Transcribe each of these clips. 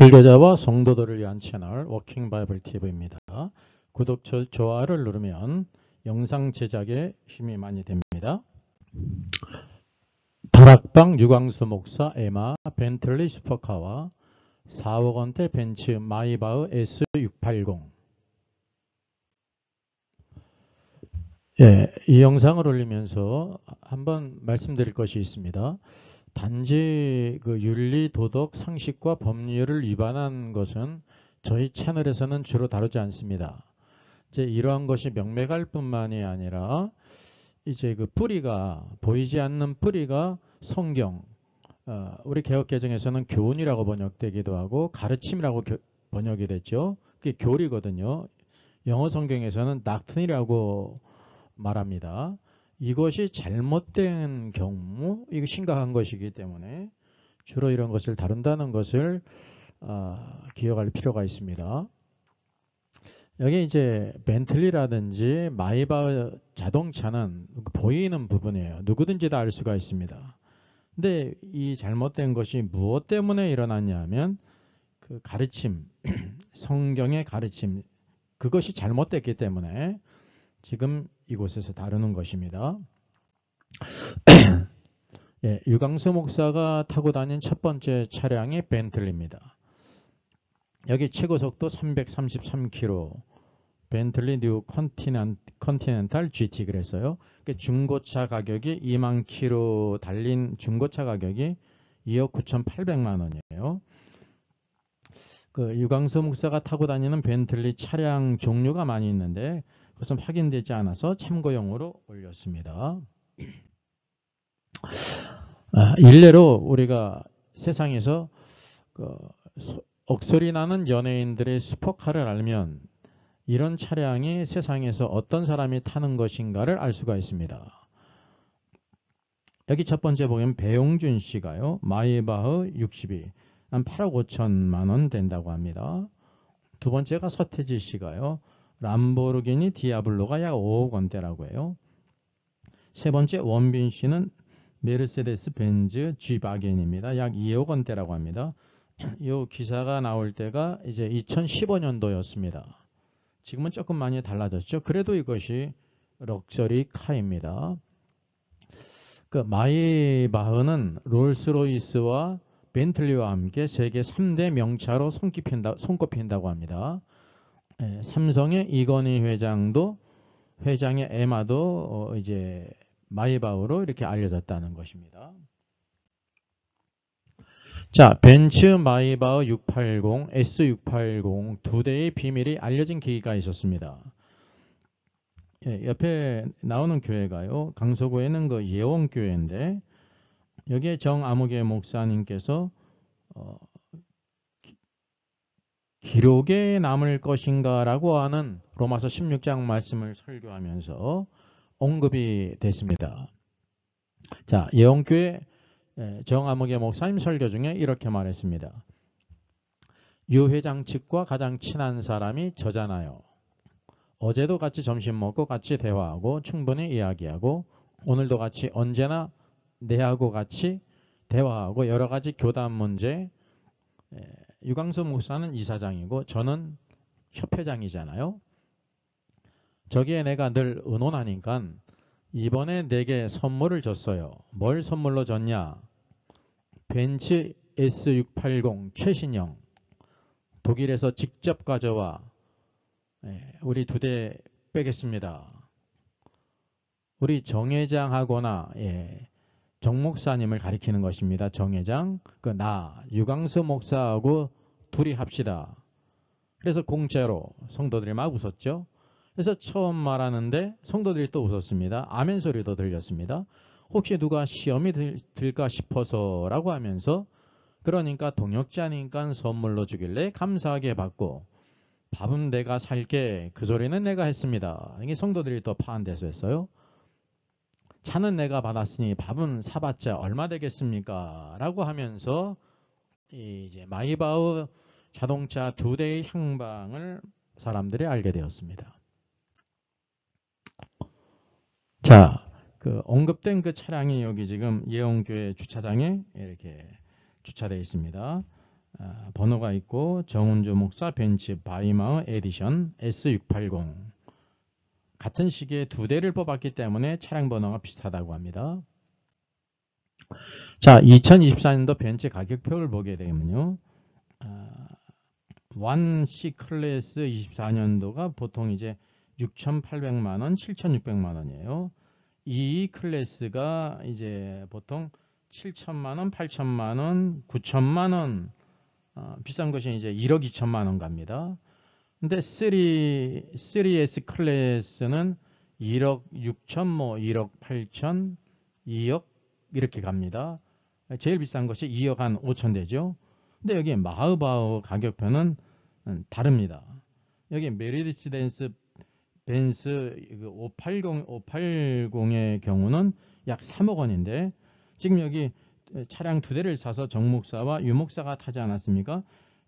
설교자와 성도들을 위한 채널 워킹 바이블 TV입니다. 구독, 좋아요를 누르면 영상 제작에 힘이 많이 됩니다. 다락방 유광수 목사 에마 벤틀리 슈퍼카와 4억 원대 벤츠 마이바흐 S680. 이 영상을 올리면서 한번 말씀드릴 것이 있습니다. 단지 그 윤리, 도덕, 상식과 법률을 위반한 것은 저희 채널에서는 주로 다루지 않습니다. 이제 이러한 것이 명백할 뿐만이 아니라 이제 그 뿌리가 보이지 않는 뿌리가 성경, 우리 개역개정에서는 교훈이라고 번역되기도 하고 가르침이라고 번역이 됐죠. 그게 교리거든요. 영어 성경에서는 doctrine이라고 말합니다. 이것이 잘못된 경우 이거 심각한 것이기 때문에 주로 이런 것을 다룬다는 것을 기억할 필요가 있습니다. 여기 이제 벤틀리라든지 마이바흐 자동차는 보이는 부분이에요. 누구든지 다 알 수가 있습니다. 근데 이 잘못된 것이 무엇 때문에 일어났냐 하면 그 가르침, 성경의 가르침, 그것이 잘못됐기 때문에 지금 이곳에서 다루는 것입니다. 유광수 목사가 타고 다닌 첫 번째 차량이 벤틀리입니다. 여기 최고 속도 333km, 벤틀리 뉴 컨티넨탈 GT 그랬어요. 중고차 가격이 2만 km 달린 중고차 가격이 2억 9,800만 원이에요. 그 유광수 목사가 타고 다니는 벤틀리 차량 종류가 많이 있는데 그것은 확인되지 않아서 참고용으로 올렸습니다. 일례로 우리가 세상에서 그 억소리 나는 연예인들의 슈퍼카를 알면 이런 차량이 세상에서 어떤 사람이 타는 것인가를 알 수가 있습니다. 여기 첫 번째 보면 배용준 씨가요. 마이바흐 62, 한 8억 5천만 원 된다고 합니다. 두 번째가 서태지 씨가요. 람보르기니 디아블로가 약 5억 원대라고 해요. 세 번째 원빈 씨는 메르세데스 벤츠 G바겐입니다. 약 2억 원대라고 합니다. 이 기사가 나올 때가 이제 2015년도였습니다. 지금은 조금 많이 달라졌죠. 그래도 이것이 럭셔리 카입니다. 그 마이바흐는 롤스로이스와 벤틀리와 함께 세계 3대 명차로 손꼽힌다고 합니다. 삼성의 이건희 회장의 에마도 이제 마이바흐로 이렇게 알려졌다는 것입니다. 자, 벤츠 마이바흐 680, S680 두 대의 비밀이 알려진 계기가 있었습니다. 옆에 나오는 교회가요. 강서구에는 그 예원교회인데 여기에 정아무개 목사님께서 기록에 남을 것인가 라고 하는 로마서 16장 말씀을 설교하면서 언급이 됐습니다. 자, 예원교회 정아무개 목사님 설교 중에 이렇게 말했습니다. 유 회장 측과 가장 친한 사람이 저잖아요. 어제도 같이 점심 먹고 같이 대화하고 충분히 이야기하고 오늘도 같이 언제나 내하고 같이 대화하고 여러 가지 교단 문제. 유광수 목사는 이사장이고 저는 협회장이잖아요. 저기에 내가 늘 의논하니까 이번에 내게 선물을 줬어요. 뭘 선물로 줬냐? 벤츠 S680 최신형 독일에서 직접 가져와 우리 2대 빼겠습니다. 우리 정회장하거나 정 목사님을 가리키는 것입니다. 정회장, 나 유광수 목사하고 둘이 합시다. 그래서 공짜로 성도들이 막 웃었죠. 그래서 처음 말하는데 성도들이 또 웃었습니다. 아멘 소리도 들렸습니다. 혹시 누가 시험이 들까 싶어서라고 하면서 그러니까 동역자니까 선물로 주길래 감사하게 받고 밥은 내가 살게 그 소리는 내가 했습니다. 이게 성도들이 또 파한대서 했어요. 차는 내가 받았으니 밥은 사봤자 얼마 되겠습니까? 라고 하면서 이제 마이바흐 자동차 2대의 향방을 사람들이 알게 되었습니다. 자, 그 언급된 그 차량이 여기 지금 예원교회 주차장에 이렇게 주차되어 있습니다. 번호가 있고 정은주 목사 벤츠 바이마우 에디션 S680 같은 시기에 두 대를 뽑았기 때문에 차량 번호가 비슷하다고 합니다. 자, 2024년도 벤츠 가격표를 보게 되면요. 1C 클래스 24년도가 보통 이제 6,800만원, 7,600만원이에요. 2 클래스가 이제 보통 7천만원, 8천만원, 9천만원, 비싼 것이 이제 1억 2천만원 갑니다. 근데 3S 클래스는 1억 6천, 뭐 1억 8천, 2억 이렇게 갑니다. 제일 비싼 것이 2억 한 5천 되죠. 근데 여기 마흐바흐 가격표는 다릅니다. 여기 메르세데스 벤츠 580의 경우는 약 3억 원인데 지금 여기 차량 두 대를 사서 정 목사와 유 목사가 타지 않았습니까?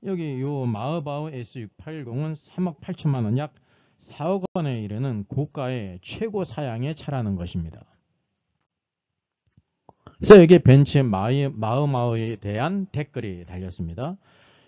여기 요 마흐바흐 S680은 3억 8천만 원, 약 4억 원에 이르는 고가의 최고 사양의 차라는 것입니다. 그래서 여기 벤츠 마흐바흐에 대한 댓글이 달렸습니다.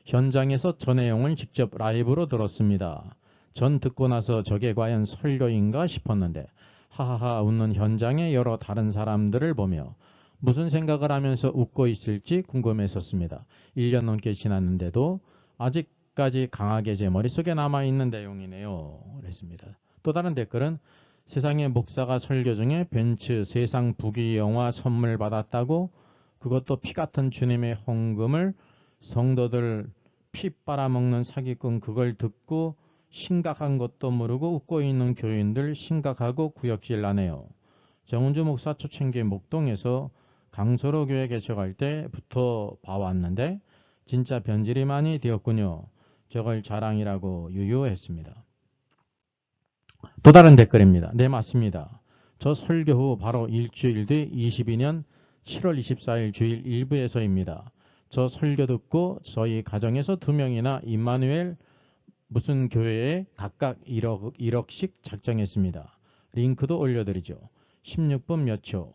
현장에서 저 내용을 직접 라이브로 들었습니다. 전 듣고 나서 저게 과연 설교인가 싶었는데 하하하 웃는 현장의 여러 다른 사람들을 보며 무슨 생각을 하면서 웃고 있을지 궁금했었습니다. 1년 넘게 지났는데도 아직까지 강하게 제 머릿속에 남아있는 내용이네요. 그랬습니다. 또 다른 댓글은 세상의 목사가 설교 중에 벤츠 세상 부귀영화 선물 받았다고 그것도 피같은 주님의 헌금을 성도들 피 빨아먹는 사기꾼 그걸 듣고 심각한 것도 모르고 웃고 있는 교인들 심각하고 구역질 나네요. 정은주 목사 초창기 목동에서 강서로 교회 개척할 때부터 봐왔는데 진짜 변질이 많이 되었군요. 저걸 자랑이라고 유유했습니다. 또 다른 댓글입니다. 네, 맞습니다. 저 설교 후 바로 일주일 뒤 22년 7월 24일 주일 1부에서입니다. 저 설교 듣고 저희 가정에서 2명이나 임마누엘 무슨 교회에 각각 1억씩 작정했습니다. 링크도 올려드리죠. 16분 몇 초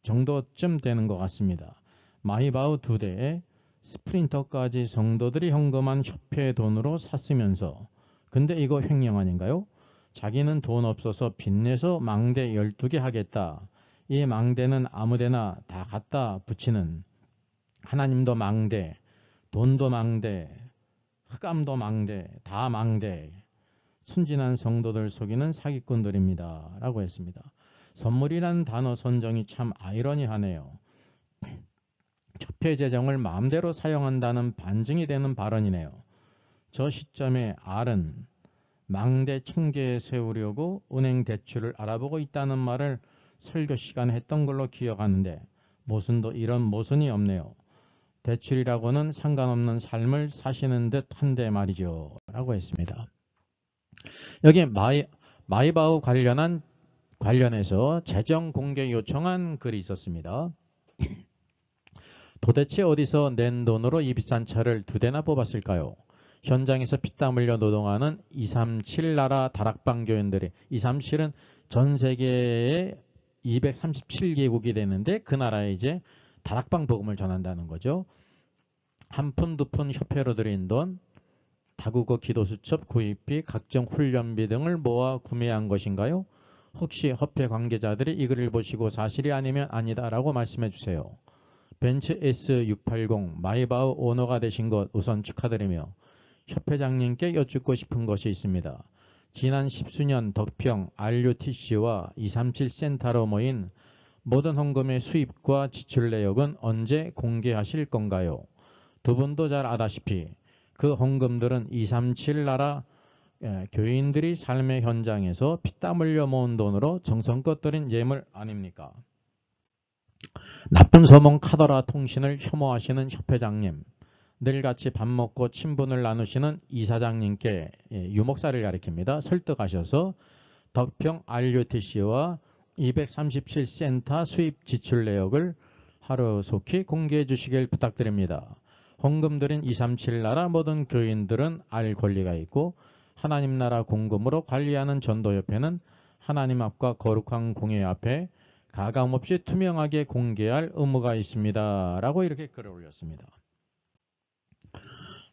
정도쯤 되는 것 같습니다. 마히바흐 2대에 스프린터까지 성도들이 헌금한 협회 돈으로 샀으면서 근데 이거 횡령 아닌가요? 자기는 돈 없어서 빚내서 망대 12개 하겠다. 이 망대는 아무데나 다 갖다 붙이는 하나님도 망대, 돈도 망대, 흑암도 망대, 다 망대, 순진한 성도들 속이는 사기꾼들입니다. 라고 했습니다. 선물이라는 단어 선정이 참 아이러니하네요. 협회 재정을 마음대로 사용한다는 반증이 되는 발언이네요. 저 시점에 R은 망대 1000개 세우려고 은행 대출을 알아보고 있다는 말을 설교 시간에 했던 걸로 기억하는데 모순도 이런 모순이 없네요. 대출이라고는 상관없는 삶을 사시는 듯 한데 말이죠. 라고 했습니다. 여기 마히바흐 관련해서 재정 공개 요청한 글이 있었습니다. 도대체 어디서 낸 돈으로 이 비싼 차를 2대나 뽑았을까요? 현장에서 피땀 흘려 노동하는 237 나라 다락방 교인들이 237은 전 세계에 237개국이 되는데 그 나라에 이제 다락방 복음을 전한다는 거죠. 한 푼, 2푼 협회로 들인 돈, 다국어 기도수첩 구입비, 각종 훈련비 등을 모아 구매한 것인가요? 혹시 협회 관계자들이 이 글을 보시고 사실이 아니면 아니다라고 말씀해 주세요. 벤츠 S680 마히바흐 오너가 되신 것 우선 축하드리며 협회장님께 여쭙고 싶은 것이 있습니다. 지난 10수년 덕평 RUTC와 237 센터로 모인 모든 헌금의 수입과 지출 내역은 언제 공개하실 건가요? 두 분도 잘 아다시피 그 헌금들은 237 나라 교인들이 삶의 현장에서 피땀 흘려 모은 돈으로 정성껏 들인 예물 아닙니까? 나쁜 소문 카더라 통신을 혐오하시는 협회장님, 늘같이 밥 먹고 친분을 나누시는 이사장님께 유목사를 가리킵니다. 설득하셔서 덕평 RUTC와 237 센터 수입 지출 내역을 하루속히 공개해 주시길 부탁드립니다. 헌금 드린 237 나라 모든 교인들은 알 권리가 있고 하나님 나라 공금으로 관리하는 전도협회는 하나님 앞과 거룩한 공회 앞에 가감없이 투명하게 공개할 의무가 있습니다. 라고 이렇게 글을 올렸습니다.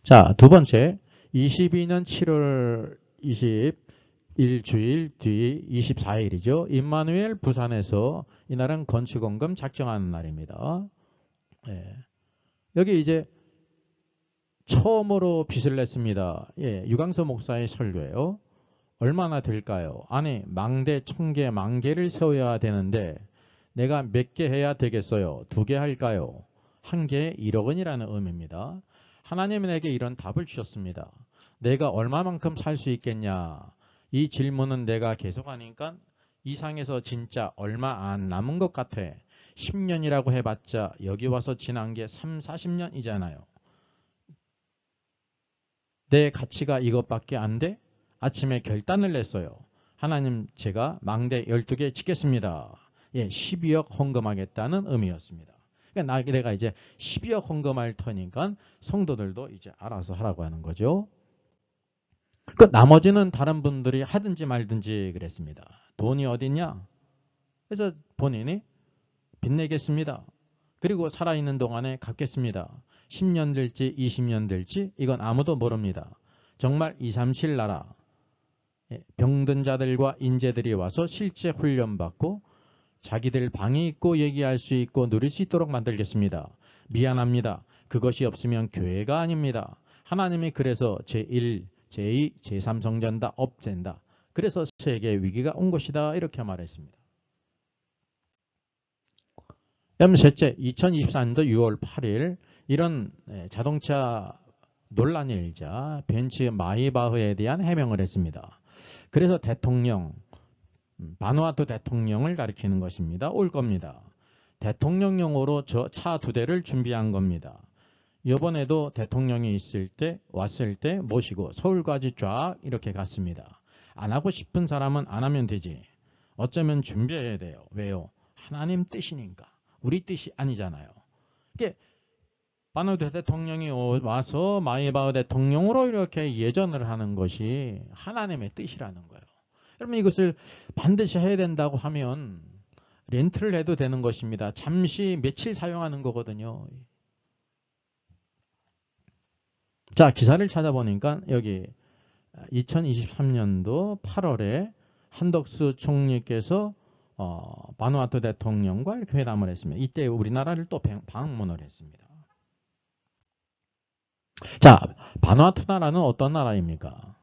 자, 두 번째, 22년 7월 21주일 뒤 24일이죠. 임마누엘 부산에서 이날은 건축원금 작정하는 날입니다. 예. 여기 이제 처음으로 빚을 냈습니다. 예, 유광수 목사의 설교예요. 얼마나 될까요? 아니, 망대, 청개, 만개를 세워야 되는데 내가 몇 개 해야 되겠어요? 2개 할까요? 1개에 1억 원이라는 의미입니다. 하나님은 내게 이런 답을 주셨습니다. 내가 얼마만큼 살 수 있겠냐? 이 질문은 내가 계속하니까 이상에서 진짜 얼마 안 남은 것 같아. 10년이라고 해봤자 여기 와서 지난 게 3, 40년이잖아요. 내 가치가 이것밖에 안 돼? 아침에 결단을 냈어요. 하나님, 제가 망대 12개 짓겠습니다. 예, 12억 헌금하겠다는 의미였습니다. 그러니까 내가 이제 12억 헌금할 터니까 성도들도 이제 알아서 하라고 하는 거죠. 그 나머지는 다른 분들이 하든지 말든지 그랬습니다. 돈이 어딨냐? 그래서 본인이 빚내겠습니다. 그리고 살아있는 동안에 갚겠습니다. 10년 될지 20년 될지 이건 아무도 모릅니다. 정말 237 나라 병든 자들과 인재들이 와서 실제 훈련받고 자기들 방이 있고 얘기할 수 있고 누릴 수 있도록 만들겠습니다. 미안합니다. 그것이 없으면 교회가 아닙니다. 하나님이 그래서 제1, 제2, 제3 성전 다 없앤다. 그래서 세계 위기가 온 것이다. 이렇게 말했습니다. 셋째, 2024년도 6월 8일 이런 자동차 논란이 일자 벤츠 마이바흐에 대한 해명을 했습니다. 그래서 대통령, 바누아투 대통령을 가리키는 것입니다. 올 겁니다. 대통령용으로 저 차 2대를 준비한 겁니다. 이번에도 대통령이 왔을 때 모시고 서울까지 쫙 이렇게 갔습니다. 안 하고 싶은 사람은 안 하면 되지. 어쩌면 준비해야 돼요. 왜요? 하나님 뜻이니까. 우리 뜻이 아니잖아요. 이게 바누아투 대통령이 와서 마이바흐 대통령으로 이렇게 예전을 하는 것이 하나님의 뜻이라는 거예요. 여러분 이것을 반드시 해야 된다고 하면 렌트를 해도 되는 것입니다. 잠시 며칠 사용하는 거거든요. 자, 기사를 찾아보니까 여기 2023년도 8월에 한덕수 총리께서 바누아투 대통령과 이렇게 회담을 했습니다. 이때 우리나라를 또 방문을 했습니다. 자, 바누아투 나라는 어떤 나라입니까?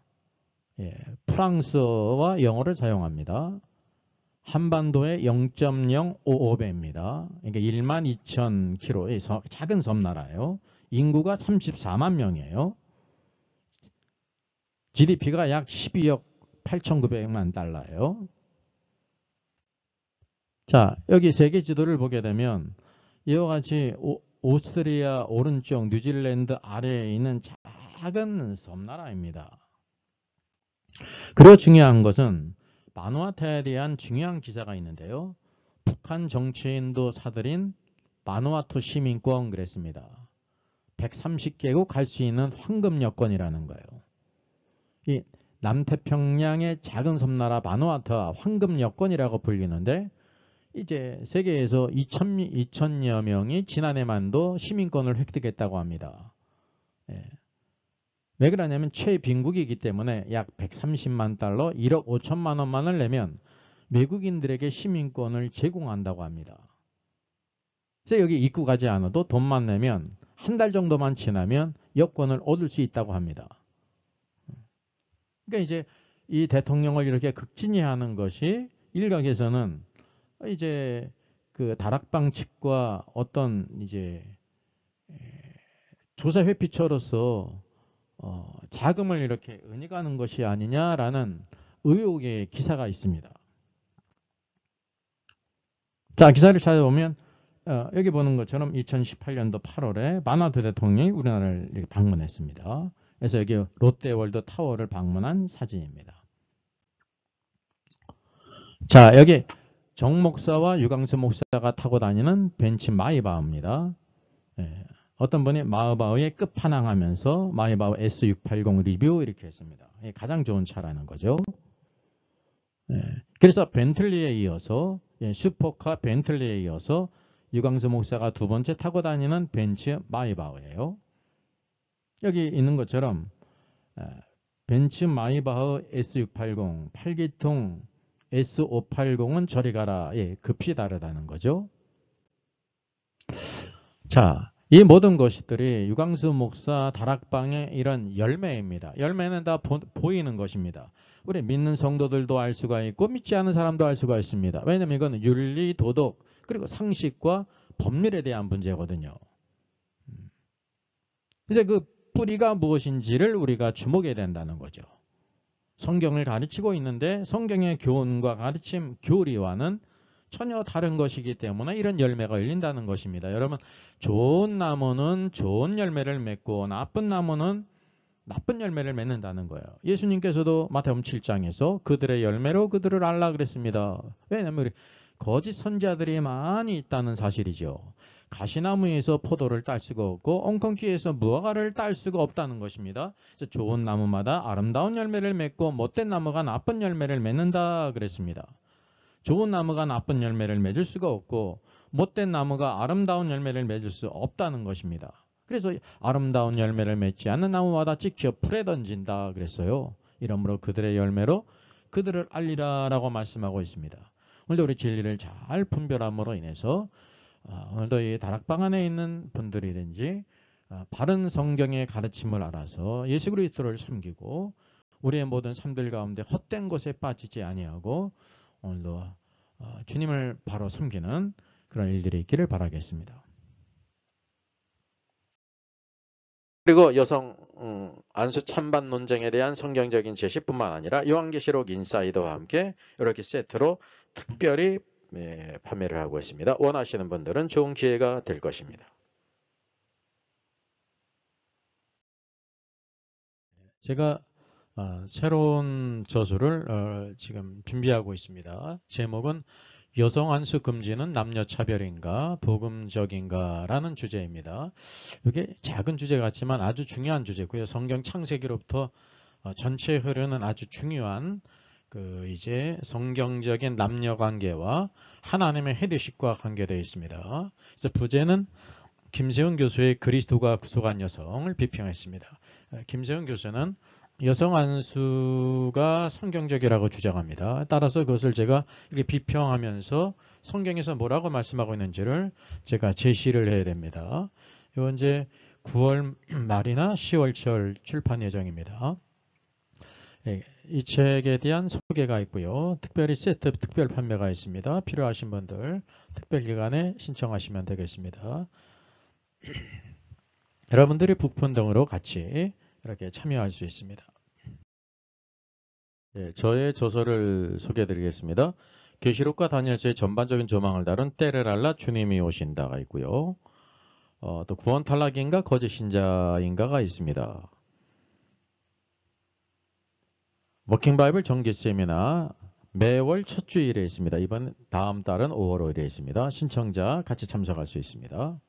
예, 프랑스어와 영어를 사용합니다. 한반도의 0.055배입니다. 그러니까 12,000km의 작은 섬나라예요. 인구가 34만 명이에요. GDP가 약 12억 8,900만 달러예요. 자, 여기 세계 지도를 보게 되면 이와 같이 오스트리아 오른쪽, 뉴질랜드 아래에 있는 작은 섬나라입니다. 그리고 중요한 것은 바누아투에 대한 중요한 기사가 있는데요. 북한 정치인도 사들인 바누아투 시민권 그랬습니다. 130개국 갈 수 있는 황금 여권이라는 거예요. 이 남태평양의 작은 섬나라 바누아투가 황금 여권이라고 불리는데 이제 세계에서 2,000여 명이 지난해만도 시민권을 획득했다고 합니다. 예. 왜 그러냐면 최빈국이기 때문에 약 130만 달러 1억 5천만 원만을 내면 외국인들에게 시민권을 제공한다고 합니다. 그래서 여기 입국하지 않아도 돈만 내면 한 달 정도만 지나면 여권을 얻을 수 있다고 합니다. 그러니까 이제 이 대통령을 이렇게 극진히하는 것이 일각에서는 이제 그 다락방 측과 어떤 이제 조사 회피처로서 자금을 이렇게 은닉하는 것이 아니냐라는 의혹의 기사가 있습니다. 자, 기사를 찾아보면 여기 보는 것처럼 2018년도 8월에 바누아투 대통령이 우리나라를 이렇게 방문했습니다. 그래서 여기 롯데월드 타워를 방문한 사진입니다. 자, 여기 정 목사와 유광수 목사가 타고 다니는 벤츠 마이바흐입니다. 예, 어떤 분이 마이바흐의 끝판왕하면서 마이바흐 S680 리뷰 이렇게 했습니다. 예, 가장 좋은 차라는 거죠. 예, 그래서 벤틀리에 이어서 슈퍼카 벤틀리에 이어서 유광수 목사가 두 번째 타고 다니는 벤츠 마이바흐예요. 여기 있는 것처럼 벤츠 마이바흐 S680, 8기통 S580은 저리 가라. 예, 급이 다르다는 거죠. 자, 이 모든 것들이 유광수 목사 다락방의 이런 열매입니다. 열매는 다 보이는 것입니다. 우리 믿는 성도들도 알 수가 있고 믿지 않은 사람도 알 수가 있습니다. 왜냐하면 이건 윤리, 도덕, 그리고 상식과 법률에 대한 문제거든요. 그래서 그 뿌리가 무엇인지를 우리가 주목해야 된다는 거죠. 성경을 가르치고 있는데 성경의 교훈과 가르침, 교리와는 전혀 다른 것이기 때문에 이런 열매가 열린다는 것입니다. 여러분, 좋은 나무는 좋은 열매를 맺고 나쁜 나무는 나쁜 열매를 맺는다는 거예요. 예수님께서도 마태복음 7장에서 그들의 열매로 그들을 알라 그랬습니다. 왜냐하면 거짓 선지자들이 많이 있다는 사실이죠. 가시나무에서 포도를 딸 수가 없고 엉겅퀴에서 무화과를 딸 수가 없다는 것입니다. 좋은 나무마다 아름다운 열매를 맺고 못된 나무가 나쁜 열매를 맺는다 그랬습니다. 좋은 나무가 나쁜 열매를 맺을 수가 없고 못된 나무가 아름다운 열매를 맺을 수 없다는 것입니다. 그래서 아름다운 열매를 맺지 않는 나무마다 찍혀 풀에 던진다 그랬어요. 이러므로 그들의 열매로 그들을 알리라 라고 말씀하고 있습니다. 오늘도 우리 진리를 잘 분별함으로 인해서 오늘도 이 다락방 안에 있는 분들이든지 바른 성경의 가르침을 알아서 예수 그리스도를 섬기고 우리의 모든 삶들 가운데 헛된 것에 빠지지 아니하고 오늘도 주님을 바로 섬기는 그런 일들이 있기를 바라겠습니다. 그리고 여성 안수 찬반 논쟁에 대한 성경적인 제시뿐만 아니라 요한계시록 인사이드와 함께 이렇게 세트로 특별히 판매를 하고 있습니다. 원하시는 분들은 좋은 기회가 될 것입니다. 제가 새로운 저수를 지금 준비하고 있습니다. 제목은 여성 안수 금지는 남녀 차별인가 복음적인가 라는 주제입니다. 이게 작은 주제 같지만 아주 중요한 주제고요. 성경 창세기로부터 전체 흐르는 아주 중요한 이제 성경적인 남녀 관계와 하나님의 헤드십과 관계되어 있습니다. 그래서 부제는 김세훈 교수의 그리스도가 구속한 여성을 비평했습니다. 김세훈 교수는 여성 안수가 성경적이라고 주장합니다. 따라서 그것을 제가 이렇게 비평하면서 성경에서 뭐라고 말씀하고 있는지를 제가 제시를 해야 됩니다. 이건 이제 9월 말이나 10월 초 출판 예정입니다. 이 책에 대한 소개가 있고요. 특별히 세트 특별 판매가 있습니다. 필요하신 분들 특별기간에 신청하시면 되겠습니다. 여러분들이 북폰 등으로 같이 이렇게 참여할 수 있습니다. 저의 저서를 소개해 드리겠습니다. 계시록과 다니엘서의 전반적인 조망을 다룬 때를 알라 주님이 오신다가 있고요. 또 구원 탈락인가 거짓 신자인가가 있습니다. 워킹 바이블 정기 세미나 매월 첫 주일에 있습니다. 다음 달은 5월 5일에 있습니다. 신청자 같이 참석할 수 있습니다.